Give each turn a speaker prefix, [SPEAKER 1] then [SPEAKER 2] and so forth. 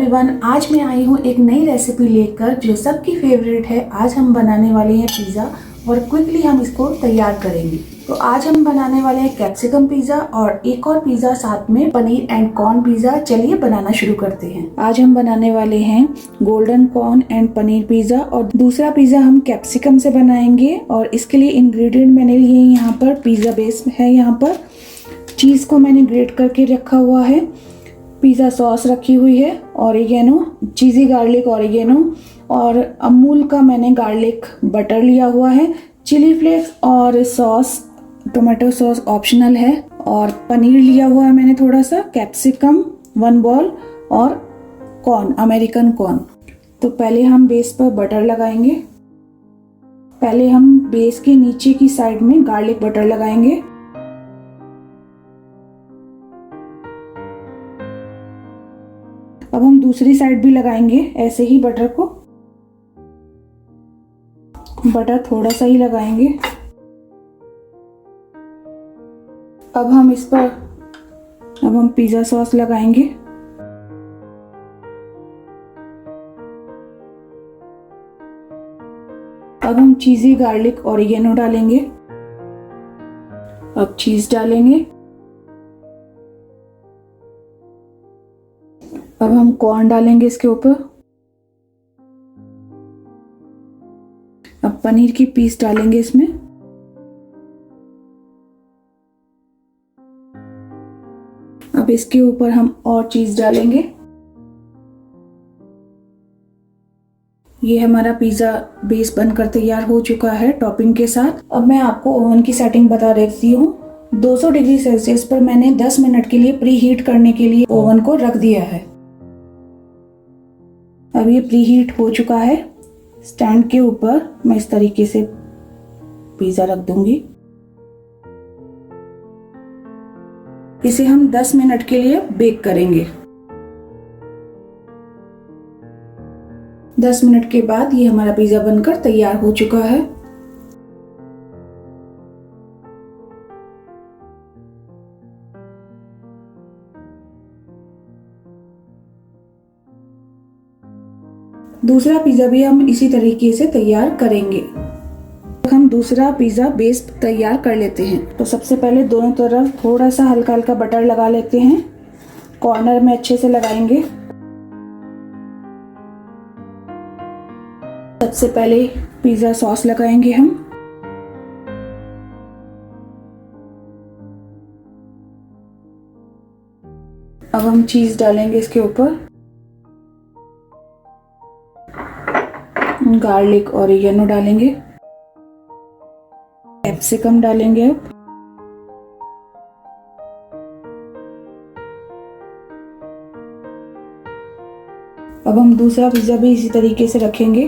[SPEAKER 1] Everyone, आज मैं आई हूँ एक नई रेसिपी लेकर जो सबकी फेवरेट है। आज हम बनाने वाले हैं पिज़्ज़ा और क्विकली हम इसको तैयार करेंगे। तो आज हम बनाने वाले हैं कैप्सिकम पिज़्ज़ा और एक और पिज़्ज़ा साथ में पनीर एंड कॉर्न पिज़्ज़ा। चलिए बनाना शुरू करते हैं। आज हम बनाने वाले हैं golden corn and paneer pizza और दूसरा पिज़्ज़ा हम कैप्सिकम से बनाएंगे। और इसके लिए इंग्रेडिएंट मैंने लिए यहाँ पर पिज़्ज़ा बेस है, यहाँ पर चीज़ को मैंने ग्रेट करके रखा हुआ है, पिज़्ज़ा सॉस रखी हुई है, ऑरिगेनो, चीज़ी गार्लिक ऑरिगेनो और अमूल का मैंने गार्लिक बटर लिया हुआ है, चिली फ्लेक्स और सॉस, टोमेटो सॉस ऑप्शनल है, और पनीर लिया हुआ है मैंने थोड़ा सा, कैप्सिकम 1 बॉल और कॉर्न, अमेरिकन कॉर्न। तो पहले हम बेस पर बटर लगाएंगे। पहले हम बेस के नीचे की साइड में गार्लिक बटर लगाएंगे। अब हम दूसरी साइड भी लगाएंगे ऐसे ही बटर को। बटर थोड़ा सा ही लगाएंगे। अब हम इस पर पिज़्ज़ा सॉस लगाएंगे। अब हम चीज़ी गार्लिक ऑरिगेनो डालेंगे। अब चीज़ डालेंगे। अब हम कॉर्न डालेंगे इसके ऊपर। अब पनीर की पीस डालेंगे इसमें। अब इसके ऊपर हम और चीज डालेंगे। ये हमारा पिज़्ज़ा बेस बनकर तैयार हो चुका है टॉपिंग के साथ। अब मैं आपको ओवन की सेटिंग बता देती हूँ। 200 डिग्री सेल्सियस पर मैंने 10 मिनट के लिए प्री हीट करने के लिए ओवन को रख दिया है। अब ये प्री हीट हो चुका है। स्टैंड के ऊपर मैं इस तरीके से पिज़्ज़ा रख दूंगी। इसे हम 10 मिनट के लिए बेक करेंगे। 10 मिनट के बाद ये हमारा पिज़्ज़ा बनकर तैयार हो चुका है। दूसरा पिज़्ज़ा भी हम इसी तरीके से तैयार करेंगे। हम दूसरा पिज़्ज़ा बेस तैयार कर लेते हैं। तो सबसे पहले दोनों तरफ थोड़ा सा हल्का हल्का बटर लगा लेते हैं। कॉर्नर में अच्छे से लगाएंगे। सबसे पहले पिज़्ज़ा सॉस लगाएंगे हम। अब हम चीज़ डालेंगे इसके ऊपर। गार्लिक ऑरिगेनो डालेंगे। कैप्सिकम डालेंगे। अब हम दूसरा पिज़्ज़ा भी इसी तरीके से रखेंगे।